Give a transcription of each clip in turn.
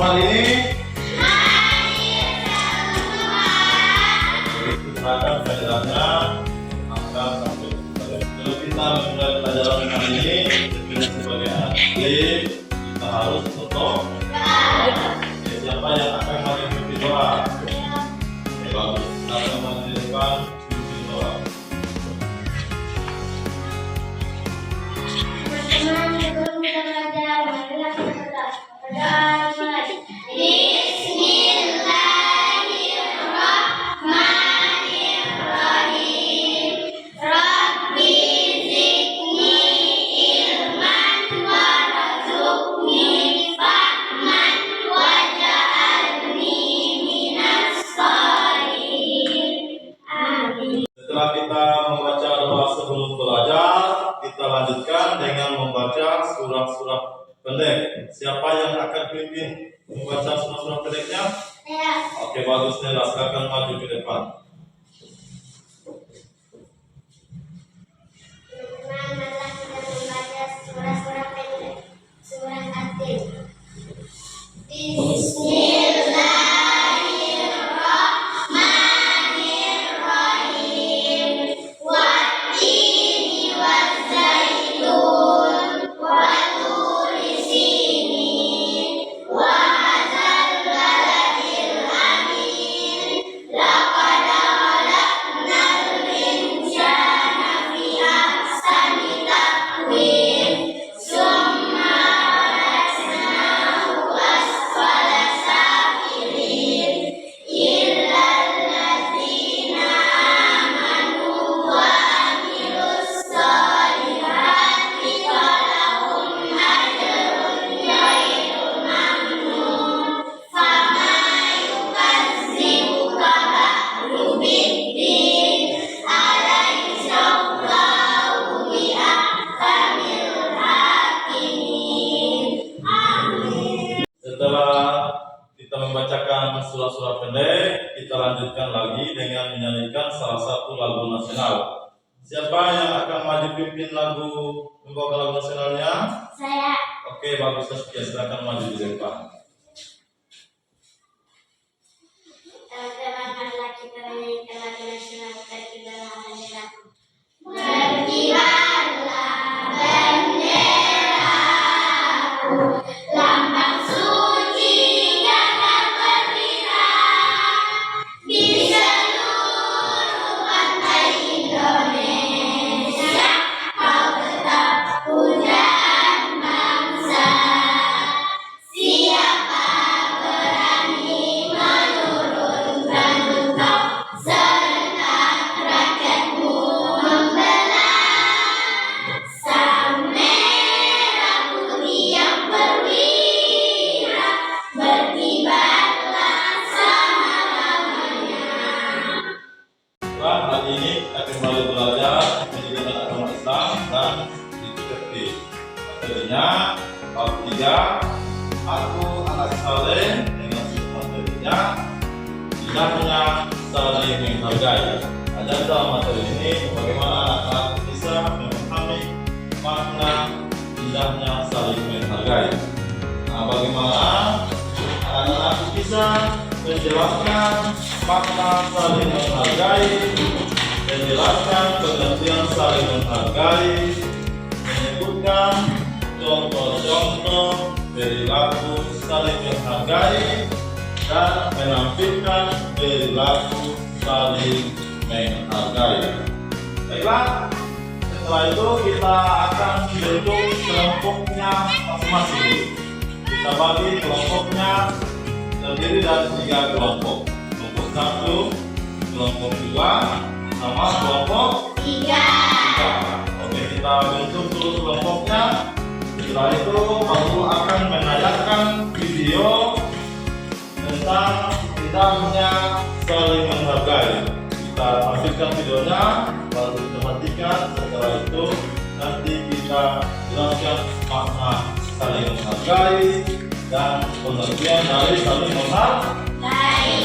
hal ini? Kita akan belajarnya angka sampai. Kalau kita mulai pelajaran kali ini, kita sebagai anak didik, kita harus tutup. Siapa yang akan memimpin doa? Bagus. Kita akan memimpin doa. Setelah kita membaca doa sebelum belajar, kita lanjutkan dengan membaca surah-surah pendek. Siapa yang akan pimpin membaca surah-surah pendeknya? Saya. Oke, bagus. Nela, silakan maju ke depan. Marilah kita membaca surah-surah pendek. Surah At-Tin. Setelah kita membacakan surah-surah pendek, kita lanjutkan lagi dengan menyanyikan salah satu lagu nasional. Siapa yang akan maju pimpin lagu, membawa lagu nasionalnya? Saya. Oke, bagus. Ya, silakan maju di depan. Teman-teman, marilah kita menyanyikan lagu nasional Berkibarlah benderaku. Berkibarlah benderaku, lambang suci gagah perwira di seluruh pantai Indonesia. Kau tetap pujaan bangsa. Siapa berani menurunkan engkau, serentak rakyatmu membelah. Sang merah putih yang perwira, berkibarlah selama-lamanya. Setelah hari ini kita kembali belajar pendidikan agama Islam dan dimengerti. Materinya bab 3. Aku anak saleh dengan materinya tidaknya saling menghargai. Ada dalam materi ini bagaimana anak-anak bisa memahami makna tidaknya saling menghargai. Nah, bagaimana anak-anak bisa menjelaskan makna saling menghargai, menjelaskan pengertian saling menghargai, menyebutkan contoh-contoh perilaku saling menghargai, dan menampilkan perilaku saling menghargai. Baiklah, setelah itu kita akan bentuk kelompoknya masing-masing. Kita bagi kelompoknya terdiri dari 3 kelompok. Kelompok 1, kelompok 2, sama kelompok 3. Oke, kita bentuk dulu kelompoknya. Setelah itu baru akan menayangkan video tentang tidaknya saling menghargai. Kita tampilkan videonya, baru perhatikan. Setelah itu nanti kita jelaskan makna saling menghargai dan pengertian dari saling menghargai.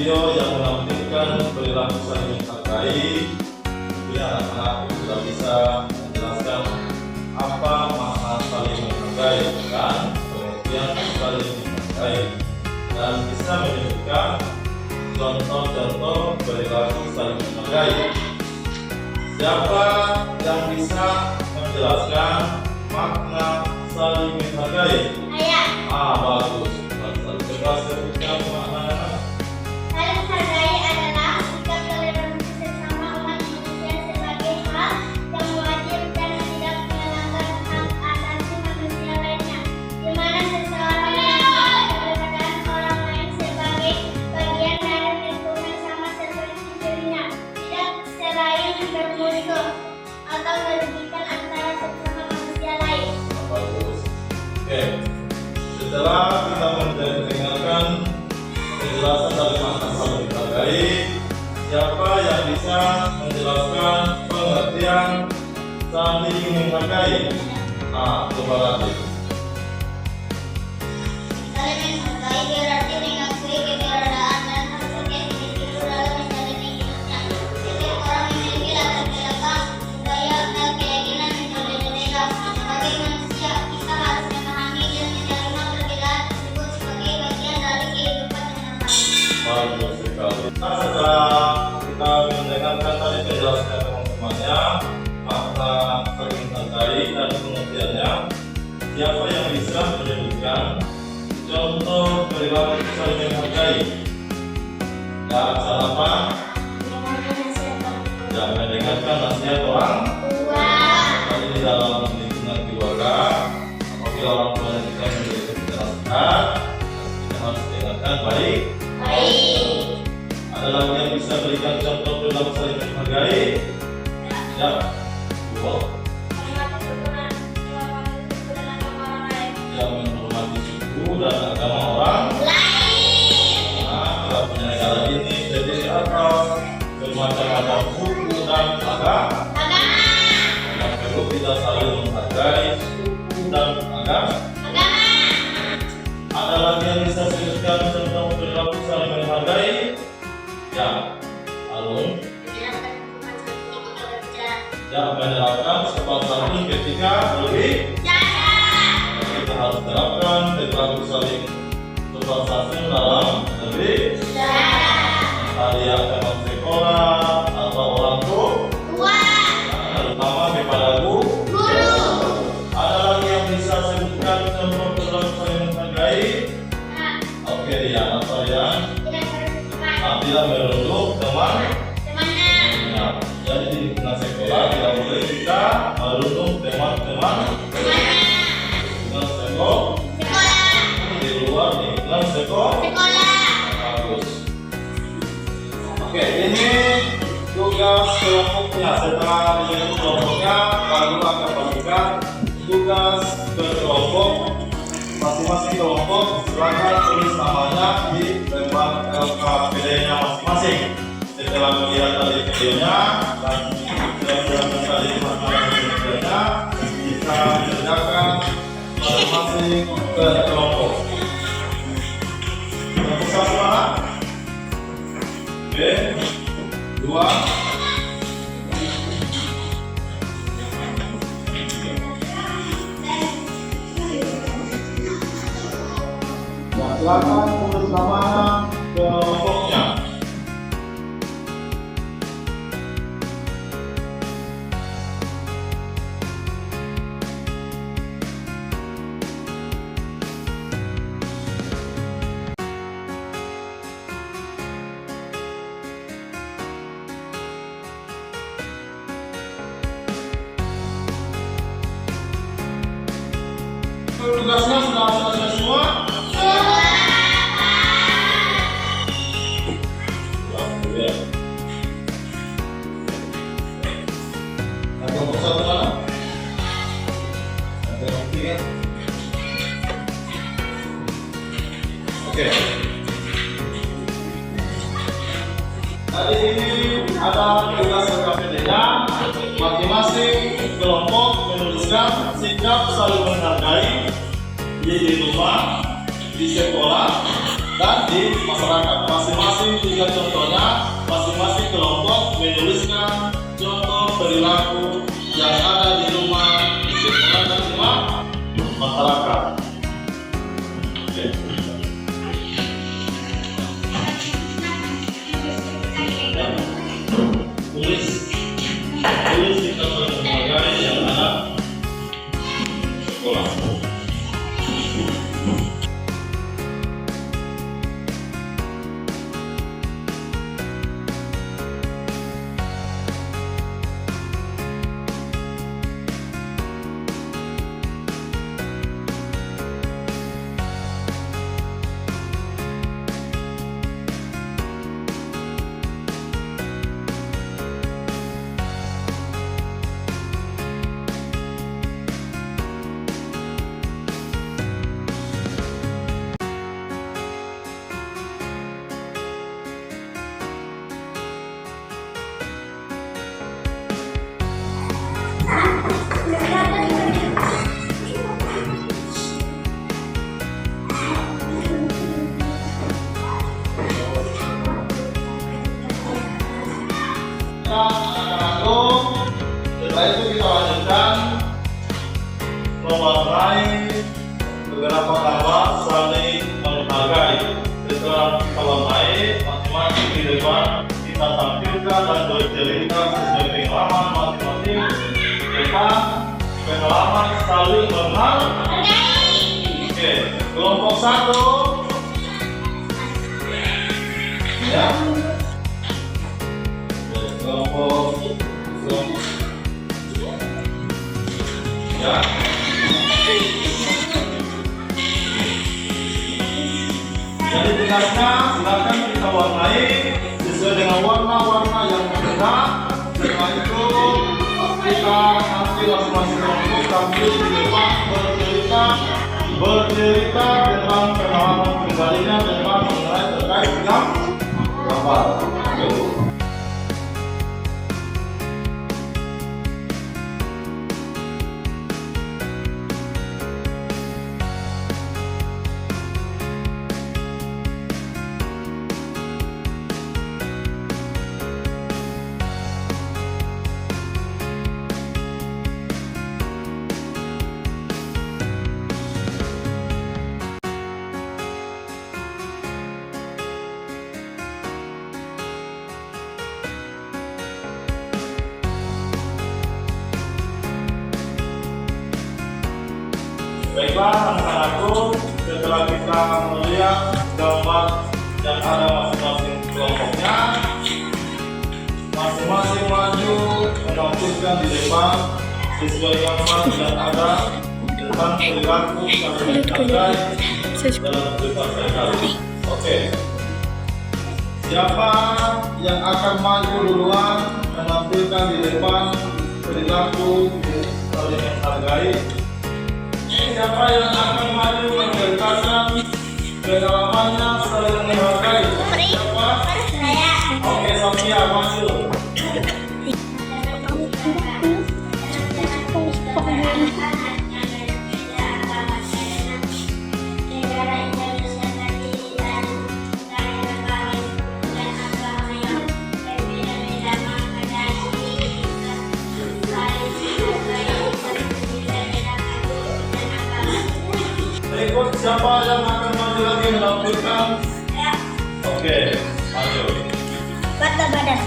video yang menampilkan perilaku saling menghargai. Jadi anak-anak sudah bisa menjelaskan apa makna saling menghargai dan pengertian saling menghargai, dan bisa menyebutkan contoh-contoh perilaku saling menghargai. Siapa yang bisa menjelaskan makna saling menghargai? Bagus. Coba sebutkan maknanya. Saling menghargai adalah sikap toleransi sesama umat manusia sebagai hal yang wajib dan tidak melanggar hak asasi manusia lainnya, di mana seseorang yang memperlakukan orang lain sebagai bagian dari lingkungan sama seperti dirinya, tidak selain bermusuh atau merugikan antara sesama manusia lain. Bagus. Oke. Setelah kita mendengarkan penjelasan dari makna saling menghargai, siapa yang bisa menjelaskan pengertian saling menghargai? Coba lagi. Saling menghargai berarti mengakui keberadaan dan hak setiap individu dalam menjalani hidupnya. Setiap orang memiliki latar belakang, budaya, dan keyakinan yang berbeda-beda. Sebagai manusia, kita harus memahami dan menerima perbedaan tersebut sebagai bagian dari kehidupan yang normal. Bagus sekali. Setelah kita mendengarkan tadi penjelasan teman-temannya, makna saling menghargai dan pengertiannya, siapa yang bisa menyebutkan contoh perilaku saling menghargai? Cara apa? Yang mendengarkan nasihat orang tadi di dalam lingkungan keluarga. Apabila orang tua kita memberikan kita nasihat, kita harus dengarkan baik. Ada lagi yang bisa berikan contoh perilaku saling menghargai? Ya. Dua. Yang menghormati suku dan agama orang lain. Tidak punya negara ini terdiri atas bermacam-macam suku dan agama. Yang perlu kita saling menghargai suku dan agama. Ada lagi yang bisa sebutkan tentang perilaku saling menghargai? Ya, Alun. Ya, menerapkan sopan santun ketika berbicara. Kita harus terapkan perilaku saling sopan santun dalam berbicara. Tadi teman sekolah atau orang tua, terutama kepada guru. Ada lagi yang bisa sebutkan contoh perilaku saling menghargai? Oke, ya, apa ya? Tidak merunduk teman. Nah, jadi di lingkungan sekolah tidak boleh kita merunduk teman-teman. Lingkungan sekolah. Di luar lingkungan sekolah. Bagus. Oke, ini tugas kelompoknya. Setelah menjadi kelompoknya, baru akan bagikan tugas berkelompok. Masing-masing kelompok silakan tulis namanya di lembar LKPD-nya masing-masing. Setelah melihat tadi videonya dan sudah menjelaskan tadi masalah videonya, kita kerjakan masing-masing ke kelompok. Kelompok satu mana? B, 2. Silakan tulis nama kelompoknya. Tugasnya sudah selesai semua? Kelompok satu mana? Kelompok 3. Oke. Tadi ini ada tugas LKPD-nya. Masing-masing kelompok menuliskan sikap saling menghargai di rumah, di sekolah, dan di masyarakat. Masing-masing 3 contohnya, masing-masing kelompok menuliskan contoh perilaku yang ada di rumah, di sekolah dan di masyarakat. Oke. Tulis di kantor pegawai yang ada sekolah. Setelah itu kita lanjutkan mewarnai beberapa gambar saling menghargai. Setelah kita warnai, masing-masing di depan kita tampilkan dan bercerita sesuai pengalaman masing-masing tentang pengalaman saling menghargai. Oke, kelompok 1 ya. Kelompok ya. Jadi tugasnya silakan kita warnai sesuai dengan warna-warna yang bergerak. Setelah itu kita nanti masing-masing kelompok tampil di depan bercerita tentang pengalaman pribadinya tentang mengenai terkait dengan gambar. Baiklah anak-anakku, setelah kita melihat gambar yang ada masing-masing kelompoknya, masing-masing maju menampilkan di depan sesuai gambar yang ada tentang perilaku saling menghargai dalam berbagai hal. Oke, siapa yang akan maju duluan menampilkan di depan perilaku saling menghargai? Siapa yang akan maju menceritakan pengalamannya saling menghargai? Siapa? Oke, Sophia maju. Berikut siapa yang akan maju lagi menampilkan? Oke, maju. Badan.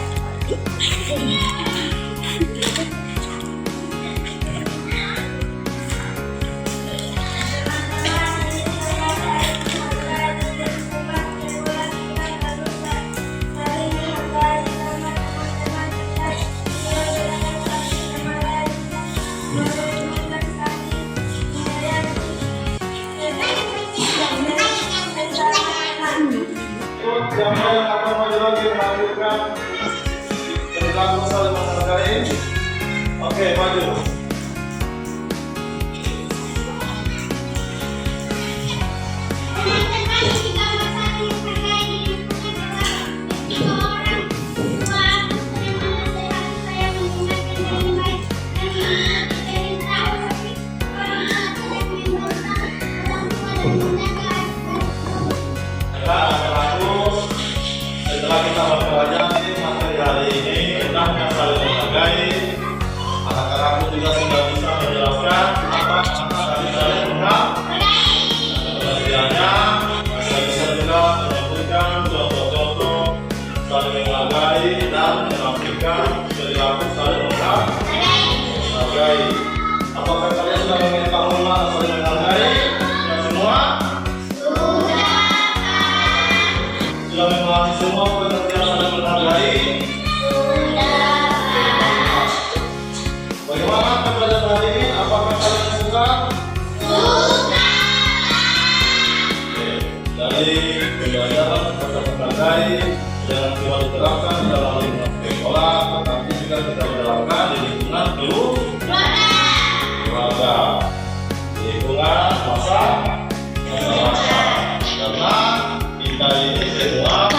Siapa yang akan maju lagi menampilkan perilaku saling menghargai? Oke, maju. Nah, Jadi pembelajaran sebagai jangan cuma diterapkan dalam lingkungan sekolah, tetapi juga kita menerapkan di lingkungan keluarga, lingkungan masyarakat. Karena kita ini semua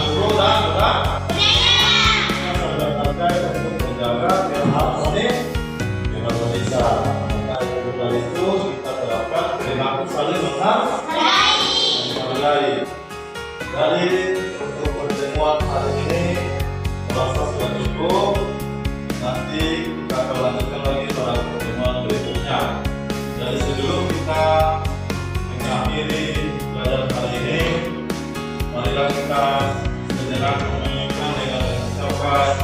guru dan untuk menjaga harmoni di Indonesia. Dari itu kita terapkan perilaku saling menghargai. Jadi untuk pertemuan hari ini merasa sudah cukup. Nanti kita akan lanjutkan lagi pada pertemuan berikutnya. Jadi sebelum kita mengakhiri pelajaran hari ini, marilah kita sejenak menyanyikan dengan mengucapkan